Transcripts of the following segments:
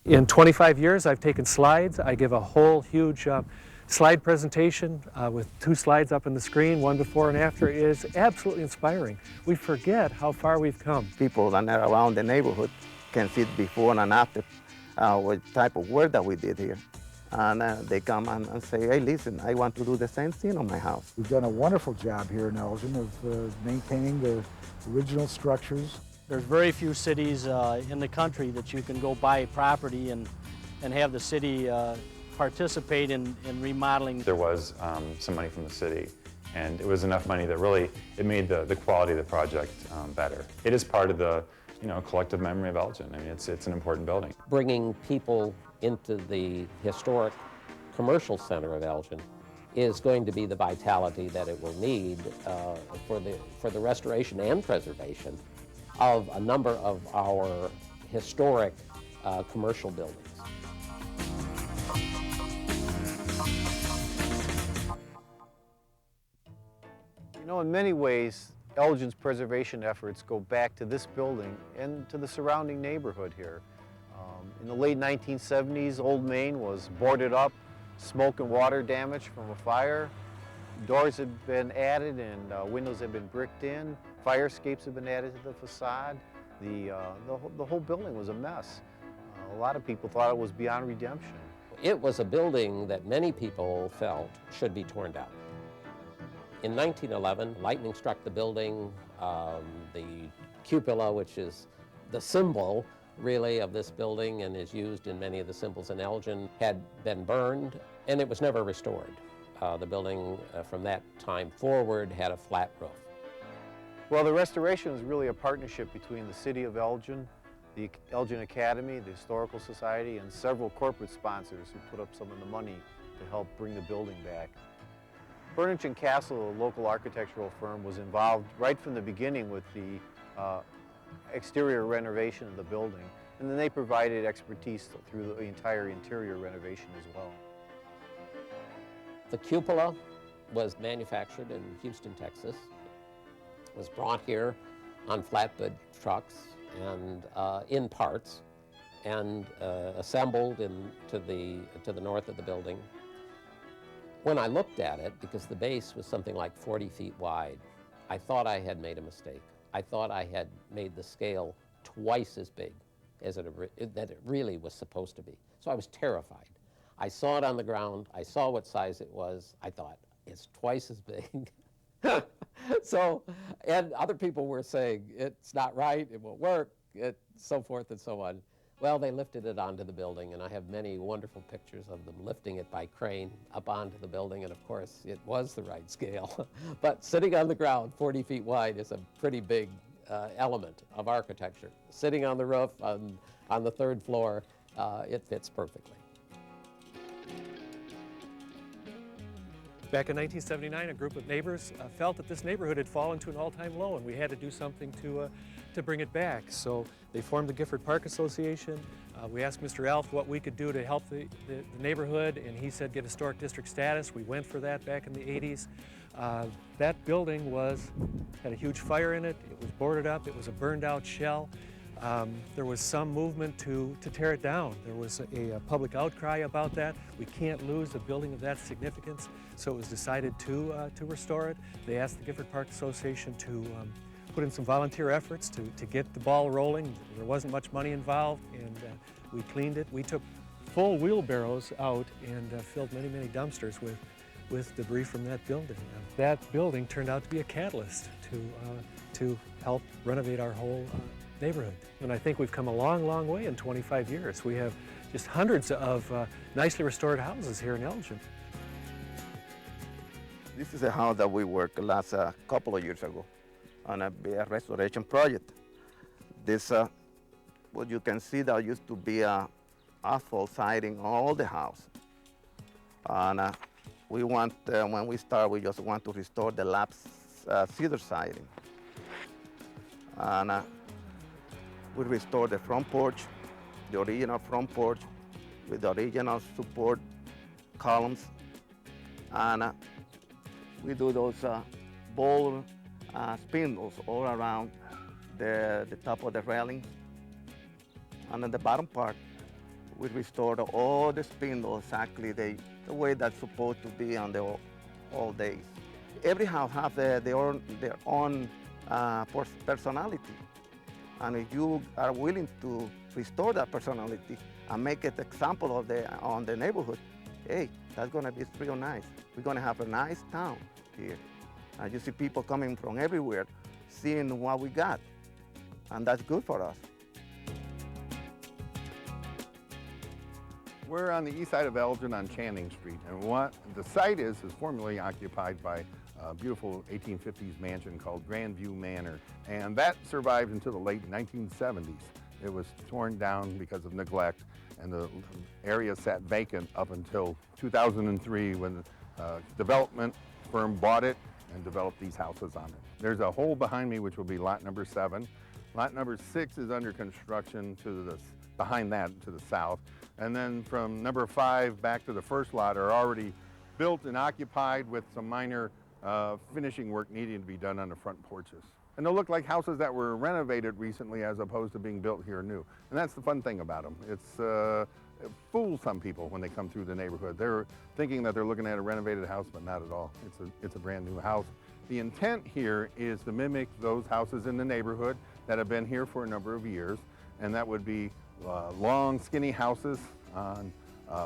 In 25 years, I've taken slides. I give a whole huge slide presentation with 2 slides up on the screen, one before and after. It is absolutely inspiring. We forget how far we've come. People that are around the neighborhood can see before and after what type of work that we did here. And they come and say, hey, listen, I want to do the same thing on my house. We've done a wonderful job here in Elgin of maintaining the original structures. There's very few cities in the country that you can go buy property and have the city participate in remodeling. There was some money from the city, and it was enough money that really, it made the quality of the project better. It is part of the collective memory of Elgin. I mean, it's an important building. Bringing people into the historic commercial center of Elgin is going to be the vitality that it will need for the restoration and preservation of a number of our historic commercial buildings. You know, in many ways, Elgin's preservation efforts go back to this building and to the surrounding neighborhood here. In the late 1970s, Old Main was boarded up, smoke and water damage from a fire. Doors had been added and windows had been bricked in. Fire escapes had been added to the facade. The whole building was a mess. A lot of people thought it was beyond redemption. It was a building that many people felt should be torn down. In 1911, lightning struck the building. The cupola, which is the symbol really of this building and is used in many of the symbols in Elgin, had been burned, and it was never restored. The building from that time forward had a flat roof. Well, the restoration was really a partnership between the City of Elgin, the Elgin Academy, the Historical Society, and several corporate sponsors who put up some of the money to help bring the building back. Burnich & Castle, a local architectural firm, was involved right from the beginning with the exterior renovation of the building, and then they provided expertise through the entire interior renovation as well. The cupola was manufactured in Houston, Texas, was brought here on flatbed trucks and in parts, and assembled to the north of the building. When I looked at it, because the base was something like 40 feet wide, I thought I had made a mistake. I thought I had made the scale twice as big as that it really was supposed to be. So I was terrified. I saw it on the ground. I saw what size it was. I thought, it's twice as big. So, and other people were saying, it's not right, it won't work, so forth and so on. Well, they lifted it onto the building, and I have many wonderful pictures of them lifting it by crane up onto the building, and of course, it was the right scale. But sitting on the ground, 40 feet wide, is a pretty big element of architecture. Sitting on the roof, on the 3rd floor, it fits perfectly. Back in 1979, a group of neighbors felt that this neighborhood had fallen to an all-time low, and we had to do something to bring it back. So they formed the Gifford Park Association. We asked Mr. Elf what we could do to help the neighborhood, and he said get historic district status. We went for that back in the 80s. That building had a huge fire in it. It was boarded up. It was a burned out shell. There was some movement to tear it down. There was a public outcry about that. We can't lose a building of that significance, so it was decided to restore it. They asked the Gifford Park Association to put in some volunteer efforts to get the ball rolling. There wasn't much money involved, and we cleaned it. We took full wheelbarrows out and filled many, many dumpsters with debris from that building. That building turned out to be a catalyst to help renovate our whole neighborhood. And I think we've come a long, long way in 25 years. We have just hundreds of nicely restored houses here in Elgin. This is a house that we worked last couple of years ago on a restoration project. This, what you can see, there used to be a asphalt siding all the house. And we want, when we start, we just want to restore the lapsed cedar siding. And we restore the front porch, the original front porch with the original support columns. And we do those bowl spindles all around the top of the railing. And on the bottom part, We restored all the spindles exactly the way that's supposed to be on the old days. Every house has their own personality. And if you are willing to restore that personality and make it example of on the neighborhood, hey, that's gonna be real nice. We're gonna have a nice town here. And you see people coming from everywhere, seeing what we got. And that's good for us. We're on the east side of Elgin on Channing Street, and what the site is formerly occupied by a beautiful 1850s mansion called Grandview Manor, and that survived until the late 1970s. It was torn down because of neglect, and the area sat vacant up until 2003 when the development firm bought it and developed these houses on it. There's a hole behind me which will be lot number 7. Lot number 6 is under construction behind that to the south. And then from number 5 back to the first lot are already built and occupied with some minor finishing work needing to be done on the front porches. And they'll look like houses that were renovated recently as opposed to being built here new. And that's the fun thing about them. It fools some people when they come through the neighborhood. They're thinking that they're looking at a renovated house, but not at all. It's a brand new house. The intent here is to mimic those houses in the neighborhood that have been here for a number of years, and that would be long, skinny houses on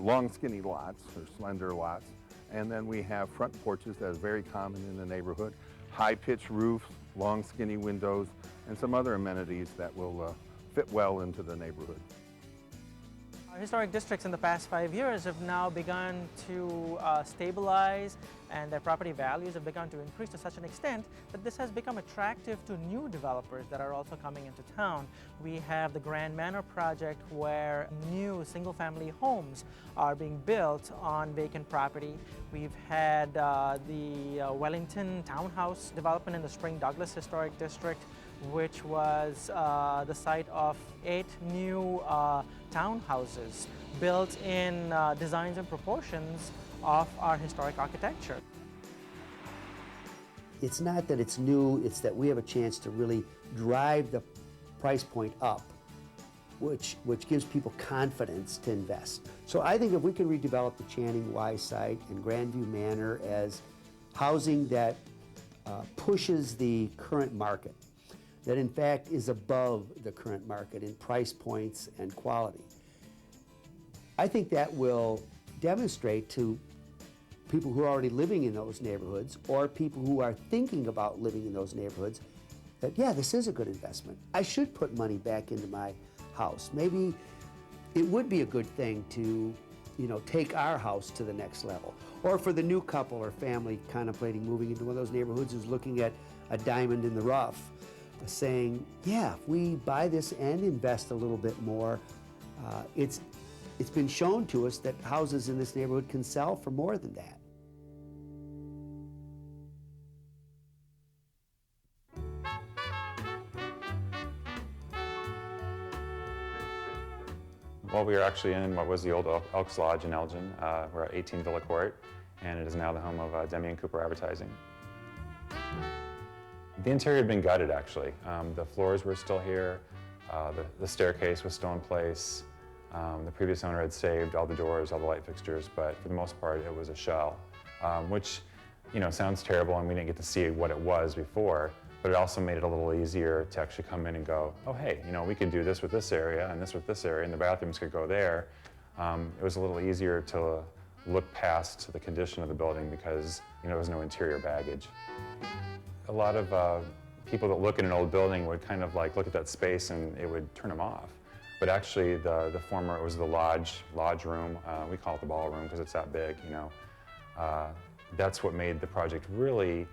long, skinny lots, or slender lots. And then we have front porches that is very common in the neighborhood, high-pitched roofs, long, skinny windows, and some other amenities that will fit well into the neighborhood. Our historic districts in the past 5 years have now begun to stabilize, and their property values have begun to increase to such an extent that this has become attractive to new developers that are also coming into town. We have the Grand Manor project where new single-family homes are being built on vacant property. We've had the Wellington Townhouse development in the Spring Douglas Historic District, which was the site of 8 new townhouses built in designs and proportions of our historic architecture. It's not that it's new, it's that we have a chance to really drive the price point up, which gives people confidence to invest. So I think if we can redevelop the Channing Y site and Grandview Manor as housing that pushes the current market, that in fact is above the current market in price points and quality, I think that will demonstrate to people who are already living in those neighborhoods or people who are thinking about living in those neighborhoods that, yeah, this is a good investment. I should put money back into my house. Maybe it would be a good thing to, take our house to the next level. Or for the new couple or family contemplating moving into one of those neighborhoods who's looking at a diamond in the rough, saying, yeah, if we buy this and invest a little bit more, it's been shown to us that houses in this neighborhood can sell for more than that. Well, we are actually in what was the old Elks Lodge in Elgin. We're at 18 Villa Court, and it is now the home of Demi and Cooper Advertising. The interior had been gutted, actually. The floors were still here, the staircase was still in place. The previous owner had saved all the doors, all the light fixtures, but for the most part, it was a shell, which, sounds terrible, and we didn't get to see what it was before, but it also made it a little easier to actually come in and go, oh, hey, we could do this with this area, and this with this area, and the bathrooms could go there. It was a little easier to look past the condition of the building because, there was no interior baggage. A lot of people that look at an old building would kind of look at that space and it would turn them off. But actually, it was the lodge room. We call it the ballroom because it's that big, That's what made the project really,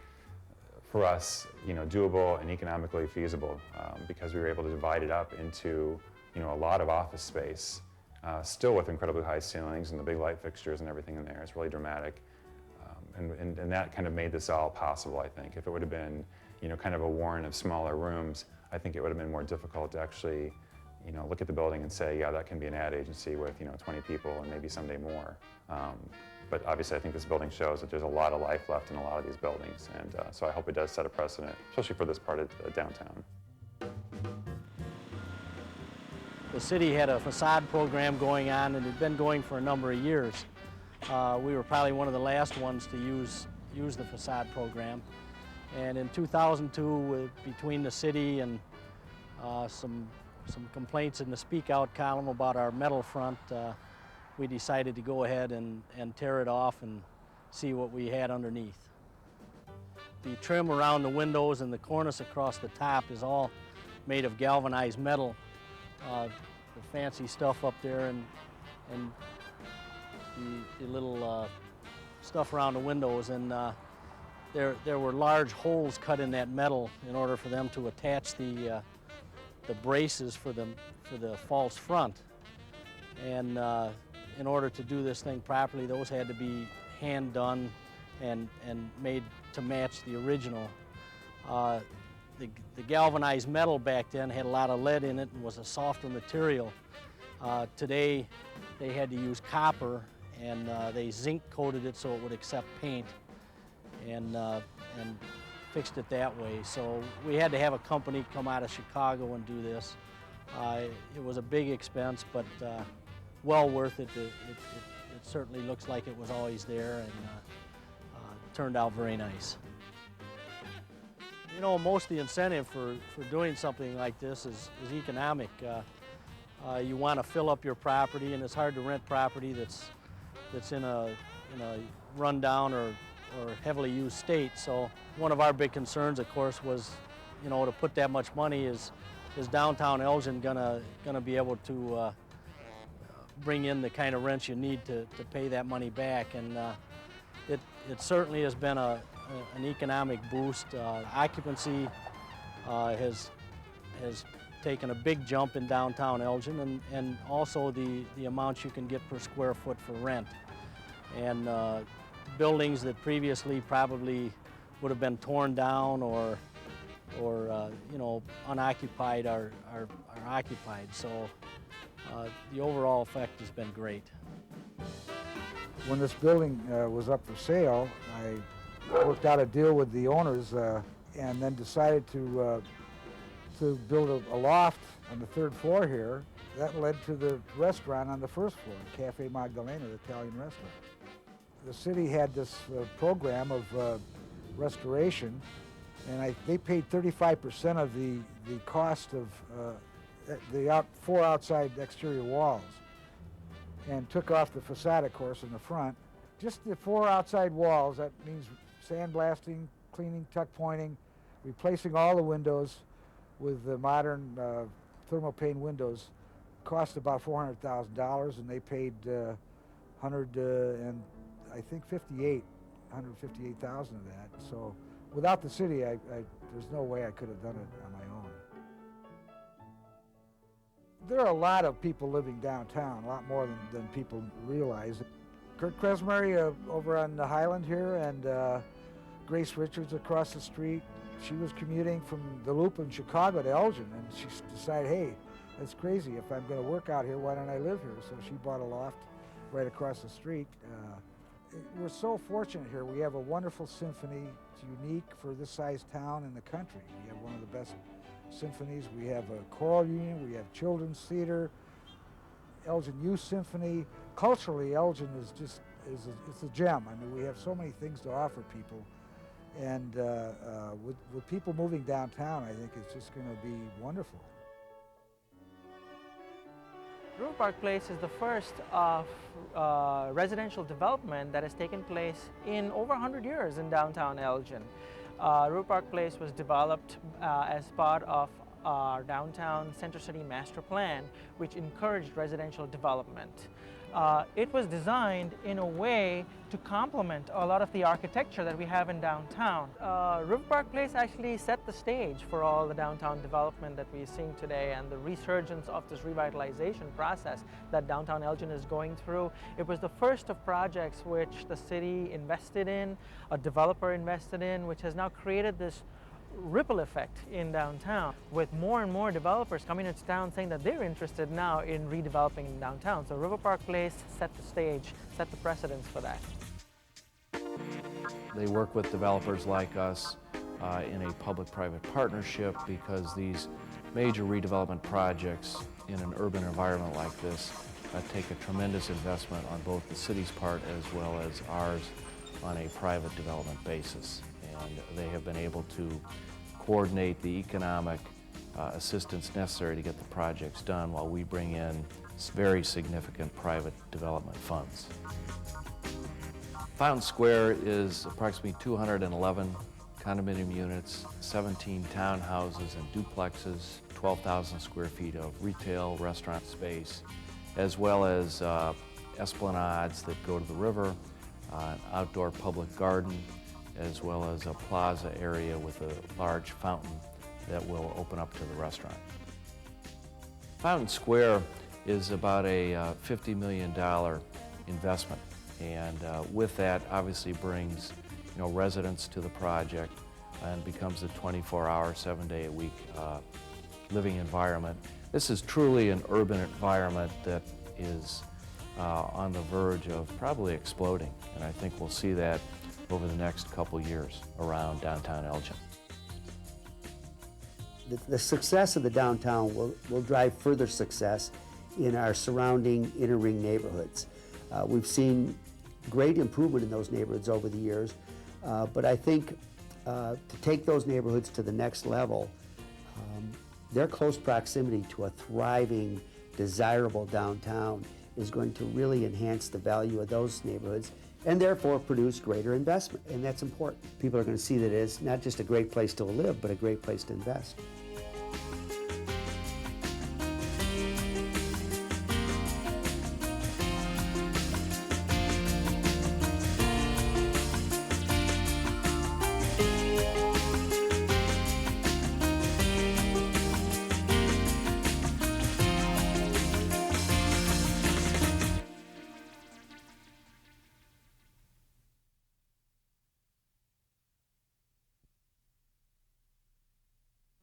for us, doable and economically feasible because we were able to divide it up into, a lot of office space, still with incredibly high ceilings and the big light fixtures and everything in there. It's really dramatic. And that kind of made this all possible, I think. If it would have been, kind of a warren of smaller rooms, I think it would have been more difficult to actually, look at the building and say, yeah, that can be an ad agency with, 20 people and maybe someday more. But obviously, I think this building shows that there's a lot of life left in a lot of these buildings. And so I hope it does set a precedent, especially for this part of downtown. The city had a facade program going on, and it had been going for a number of years. We were probably one of the last ones to use the facade program. And in 2002, between the city and some complaints in the Speak Out column about our metal front, we decided to go ahead and tear it off and see what we had underneath. The trim around the windows and the cornice across the top is all made of galvanized metal. The fancy stuff up there and the little stuff around the windows, and there were large holes cut in that metal in order for them to attach the braces for the false front. And in order to do this thing properly, those had to be hand done and made to match the original. The galvanized metal back then had a lot of lead in it and was a softer material. Today they had to use copper, and they zinc coated it so it would accept paint, and fixed it that way. So we had to have a company come out of Chicago and do this. It was a big expense, but well worth it. It certainly looks like it was always there, and turned out very nice. You know, most of the incentive for doing something like this is economic. You want to fill up your property, and it's hard to rent property that's in a rundown or heavily used state. So one of our big concerns, of course, was, you know, to put that much money, is downtown Elgin gonna be able to bring in the kind of rents you need to pay that money back? And it certainly has been an economic boost. Occupancy has taken a big jump in downtown Elgin, and also the amounts you can get per square foot for rent. And buildings that previously probably would have been torn down or you know, unoccupied are occupied. So the overall effect has been great. When this building was up for sale, I worked out a deal with the owners and then decided to build a loft on the third floor here. That led to the restaurant on the first floor, Cafe Magdalena, the Italian restaurant. The city had this program of restoration, and they paid 35% of the cost of the 4 outside exterior walls, and took off the facade, of course, in the front. Just the 4 outside walls, that means sandblasting, cleaning, tuck pointing, replacing all the windows with the modern thermopane windows, cost about $400,000, and they paid $158,000 of that. So without the city, there's no way I could have done it on my own. There are a lot of people living downtown, a lot more than people realize. Kurt Kresmery over on the Highland here, and Grace Richards across the street. She was commuting from the Loop in Chicago to Elgin, and she decided, hey, that's crazy. If I'm going to work out here, why don't I live here? So she bought a loft right across the street. We're so fortunate here. We have a wonderful symphony. It's unique for this size town in the country. We have one of the best symphonies. We have a choral union. We have children's theater, Elgin Youth Symphony. Culturally, Elgin is it's a gem. I mean, we have so many things to offer people. And with people moving downtown, I think it's just going to be wonderful. River Park Place is the first of residential development that has taken place in over 100 years in downtown Elgin. River Park Place was developed as part of our downtown Center City Master Plan, which encouraged residential development. It was designed in a way to complement a lot of the architecture that we have in downtown. River Park Place actually set the stage for all the downtown development that we're seeing today, and the resurgence of this revitalization process that downtown Elgin is going through. It was the first of projects which the city invested in, a developer invested in, which has now created this ripple effect in downtown, with more and more developers coming into town saying that they're interested now in redeveloping in downtown. So River Park Place set the stage, set the precedence for that. They work with developers like us in a public-private partnership, because these major redevelopment projects in an urban environment like this take a tremendous investment on both the city's part as well as ours on a private development basis. And they have been able to coordinate the economic assistance necessary to get the projects done while we bring in very significant private development funds. Fountain Square is approximately 211 condominium units, 17 townhouses and duplexes, 12,000 square feet of retail, restaurant space, as well as esplanades that go to the river, an outdoor public garden, as well as a plaza area with a large fountain that will open up to the restaurant. Fountain Square is about a $50 million investment, and with that obviously brings residents to the project and becomes a 24-hour, 7-day-a-week living environment. This is truly an urban environment that is on the verge of probably exploding, and I think we'll see that over the next couple years around downtown Elgin. The success of the downtown will drive further success in our surrounding inner ring neighborhoods. We've seen great improvement in those neighborhoods over the years, but I think to take those neighborhoods to the next level, their close proximity to a thriving, desirable downtown is going to really enhance the value of those neighborhoods and therefore produce greater investment, and that's important. People are going to see that it's not just a great place to live, but a great place to invest.